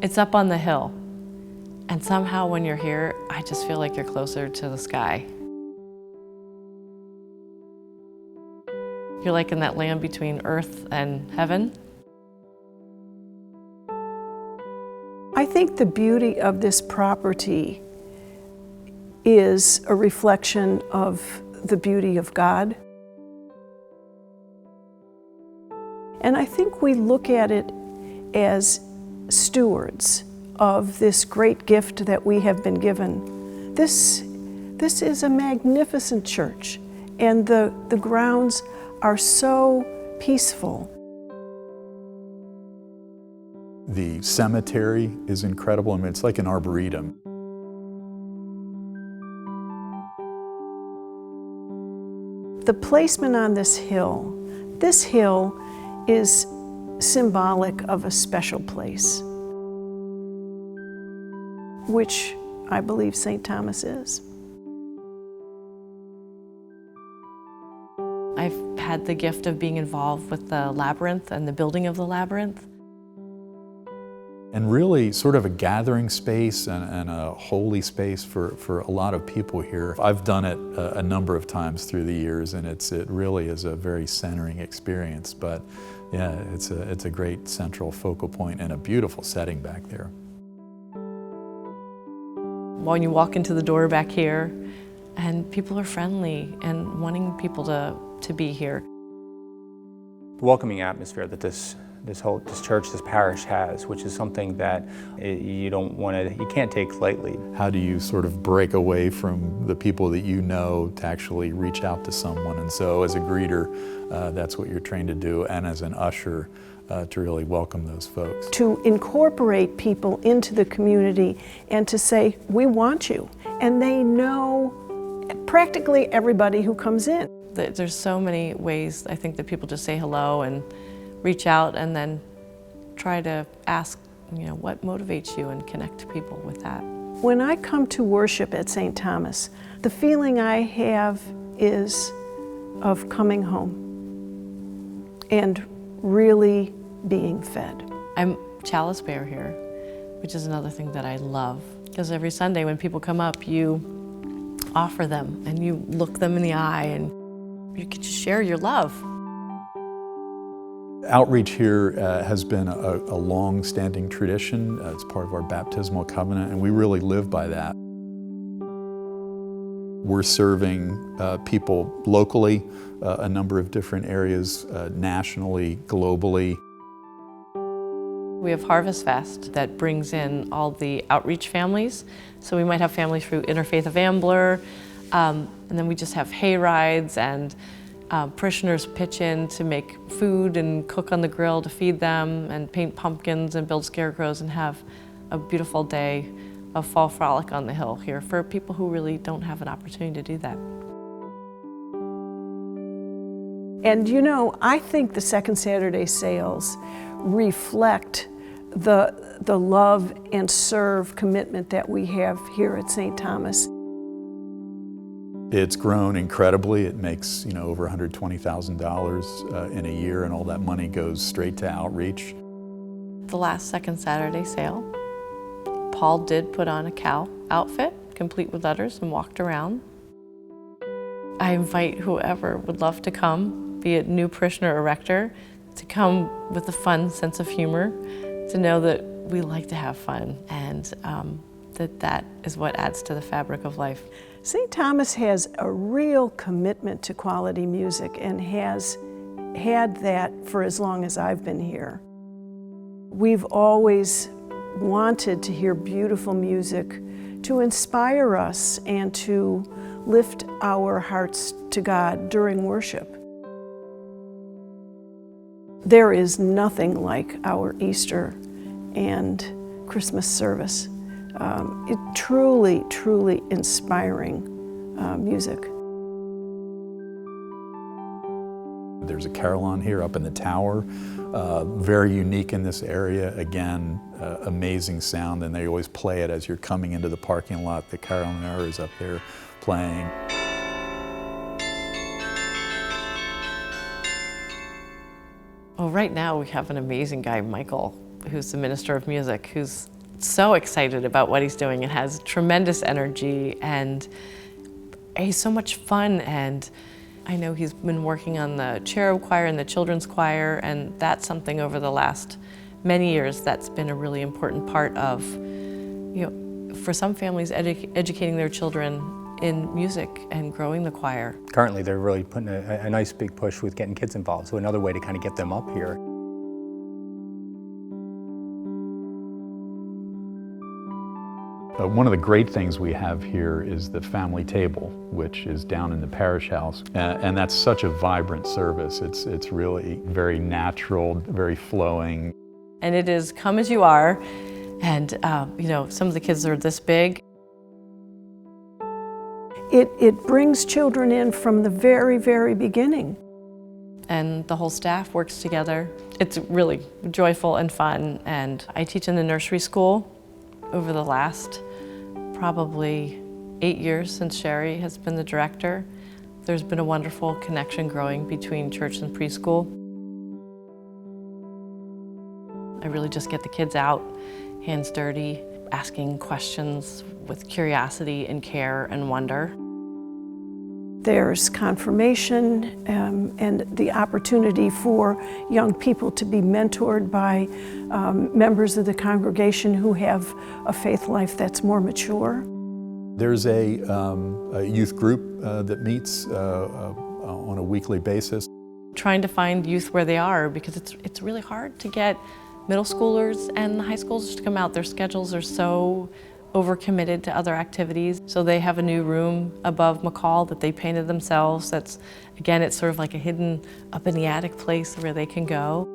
It's up on the hill. And somehow when you're here, I just feel like you're closer to the sky. You're like in that land between earth and heaven. I think the beauty of this property is a reflection of the beauty of God. And I think we look at it as stewards of this great gift that we have been given. This is a magnificent church, and the grounds are so peaceful. The cemetery is incredible. I mean, it's like an arboretum. The placement on this hill is symbolic of a special place, which I believe St. Thomas is. I've had the gift of being involved with the labyrinth and the building of the labyrinth. And really sort of a gathering space and a holy space for a lot of people here. I've done it a number of times through the years, and it really is a very centering experience. But yeah, it's a great central focal point and a beautiful setting back there. When you walk into the door back here, and people are friendly and wanting people to be here. The welcoming atmosphere that this church, this parish has, which is something that you can't take lightly. How do you sort of break away from the people that you know to actually reach out to someone? And so as a greeter, that's what you're trained to do, and as an usher, to really welcome those folks. To incorporate people into the community and to say, we want you. And they know practically everybody who comes in. There's so many ways, I think, that people just say hello and reach out and then try to ask, what motivates you, and connect people with that. When I come to worship at St. Thomas, the feeling I have is of coming home and really being fed. I'm chalice bearer here, which is another thing that I love, because every Sunday when people come up, you offer them and you look them in the eye and you can just share your love. Outreach here has been a long-standing tradition. It's part of our baptismal covenant, and we really live by that. We're serving people locally, a number of different areas, nationally, globally. We have Harvest Fest that brings in all the outreach families. So we might have families through Interfaith of Ambler, and then we just have hay rides, and parishioners pitch in to make food and cook on the grill to feed them, and paint pumpkins and build scarecrows and have a beautiful day of fall frolic on the hill here for people who really don't have an opportunity to do that. And I think the Second Saturday sales reflect the love and serve commitment that we have here at St. Thomas. It's grown incredibly. It makes over $120,000 in a year, and all that money goes straight to outreach. The last Second Saturday sale, Paul did put on a cow outfit, complete with letters, and walked around. I invite whoever would love to come, be it new parishioner or rector, to come with a fun sense of humor, to know that we like to have fun, and that is what adds to the fabric of life. St. Thomas has a real commitment to quality music and has had that for as long as I've been here. We've always wanted to hear beautiful music to inspire us and to lift our hearts to God during worship. There is nothing like our Easter and Christmas service. It's truly, truly inspiring music. There's a carillon here up in the tower, very unique in this area. Again, amazing sound, and they always play it as you're coming into the parking lot. The carillonneur is up there playing. Well, right now we have an amazing guy, Michael, who's the minister of music, who's so excited about what he's doing and has tremendous energy, and he's so much fun. And I know he's been working on the cherub choir and the children's choir, and that's something over the last many years that's been a really important part of, for some families, educating their children in music and growing the choir. Currently, they're really putting a nice big push with getting kids involved, so another way to kind of get them up here. One of the great things we have here is the family table, which is down in the parish house. And that's such a vibrant service. It's really very natural, very flowing. And it is come as you are. And some of the kids are this big. It brings children in from the very, very beginning. And the whole staff works together. It's really joyful and fun. And I teach in the nursery school over the last probably 8 years since Sherry has been the director. There's been a wonderful connection growing between church and preschool. I really just get the kids out, hands dirty, asking questions with curiosity and care and wonder. There's confirmation and the opportunity for young people to be mentored by members of the congregation who have a faith life that's more mature. There's a youth group that meets on a weekly basis. Trying to find youth where they are, because it's really hard to get middle schoolers and high schoolers to come out. Their schedules are so overcommitted to other activities. So they have a new room above McCall that they painted themselves. That's, again, it's sort of like a hidden up in the attic place where they can go.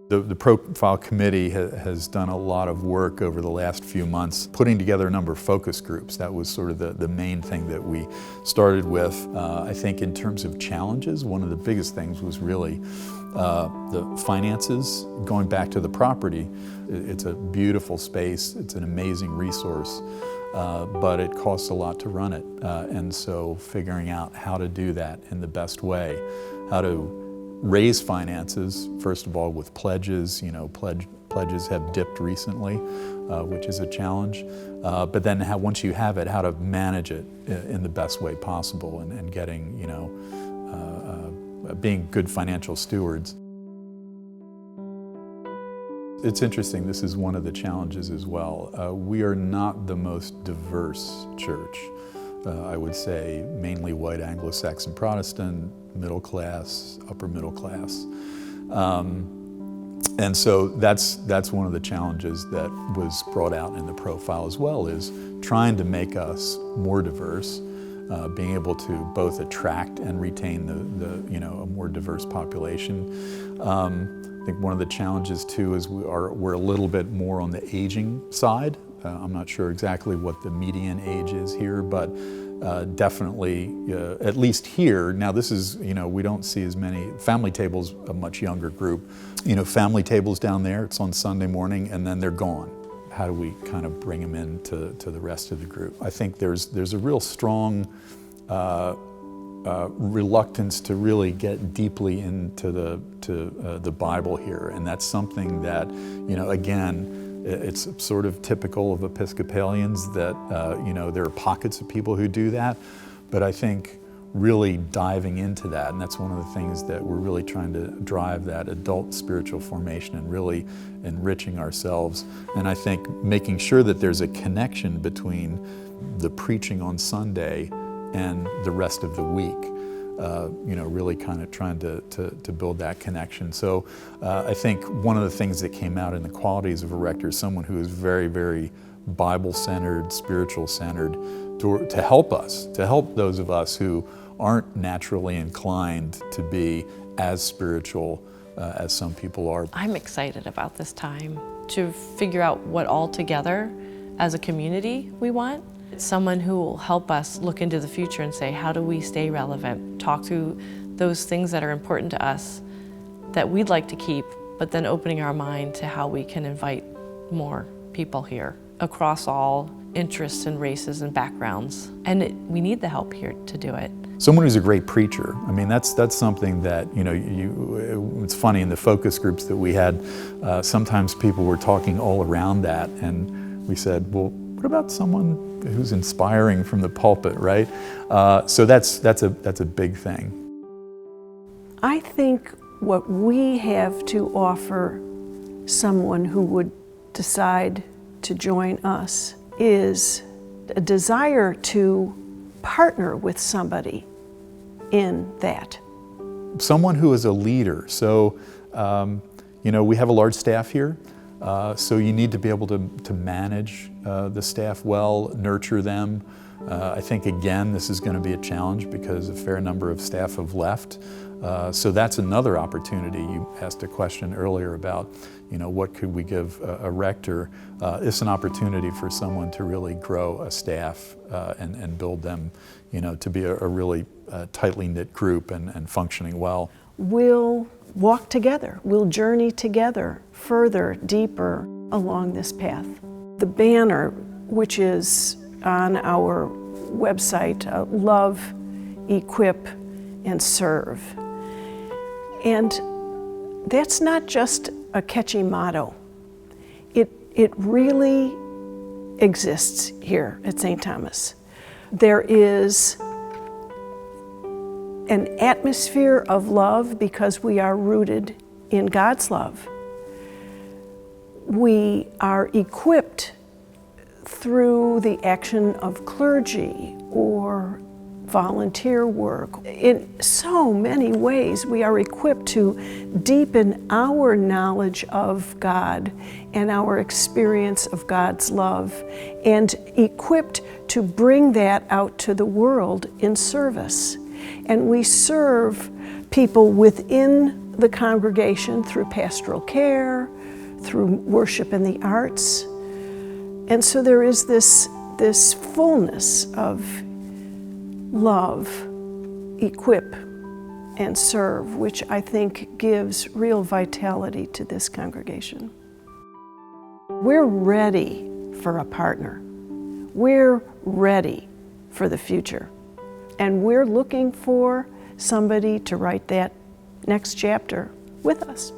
The Profile Committee has done a lot of work over the last few months, putting together a number of focus groups. That was sort of the main thing that we started with. I think in terms of challenges, one of the biggest things was really the finances. Going back to the property, it's a beautiful space, it's an amazing resource, but it costs a lot to run it. And so figuring out how to do that in the best way, how to raise finances, first of all with pledges. Pledges have dipped recently, which is a challenge. But then once you have it, how to manage it in the best way possible, and getting, being good financial stewards. It's interesting, this is one of the challenges as well. We are not the most diverse church. I would say mainly white Anglo-Saxon Protestant, middle class, upper middle class. And so that's one of the challenges that was brought out in the profile as well, is trying to make us more diverse, being able to both attract and retain a more diverse population. I think one of the challenges too is we're a little bit more on the aging side. I'm not sure exactly what the median age is here, but definitely, at least here, now this is, we don't see as many, family tables, a much younger group. Family tables down there, it's on Sunday morning and then they're gone. How do we kind of bring them in to the rest of the group? I think there's a real strong reluctance to really get deeply into the Bible here, and that's something that, again, it's sort of typical of Episcopalians that, there are pockets of people who do that, but I think really diving into that, and that's one of the things that we're really trying to drive, that adult spiritual formation and really enriching ourselves. And I think making sure that there's a connection between the preaching on Sunday and the rest of the week. Really kind of trying to build that connection. So I think one of the things that came out in the qualities of a rector is someone who is very, very Bible-centered, spiritual-centered, to help us, to help those of us who aren't naturally inclined to be as spiritual as some people are. I'm excited about this time to figure out what all together as a community we want. Someone who will help us look into the future and say, how do we stay relevant? Talk through those things that are important to us that we'd like to keep, but then opening our mind to how we can invite more people here across all interests and races and backgrounds. And we need the help here to do it. Someone who's a great preacher. I mean, that's something that, you know, it's funny, in the focus groups that we had, sometimes people were talking all around that, and we said, well, what about someone who's inspiring from the pulpit, right? So that's a big thing. I think what we have to offer someone who would decide to join us is a desire to partner with somebody in that. Someone who is a leader. So, you know, we have a large staff here, so you need to be able to manage the staff well, nurture them. I think, again, this is going to be a challenge because a fair number of staff have left. So that's another opportunity. You asked a question earlier about, you know, what could we give a rector? It's an opportunity for someone to really grow a staff and build them, you know, to be a really tightly knit group and functioning well. We'll walk together, we'll journey together further, deeper along this path. The banner, which is on our website, Love, Equip, and Serve. And that's not just a catchy motto. It really exists here at St. Thomas. There is an atmosphere of love because we are rooted in God's love. We are equipped through the action of clergy or volunteer work. In so many ways, we are equipped to deepen our knowledge of God and our experience of God's love, and equipped to bring that out to the world in service. And we serve people within the congregation through pastoral care, through worship and the arts. And so there is this fullness of love, equip, and serve, which I think gives real vitality to this congregation. We're ready for a partner. We're ready for the future. And we're looking for somebody to write that next chapter with us.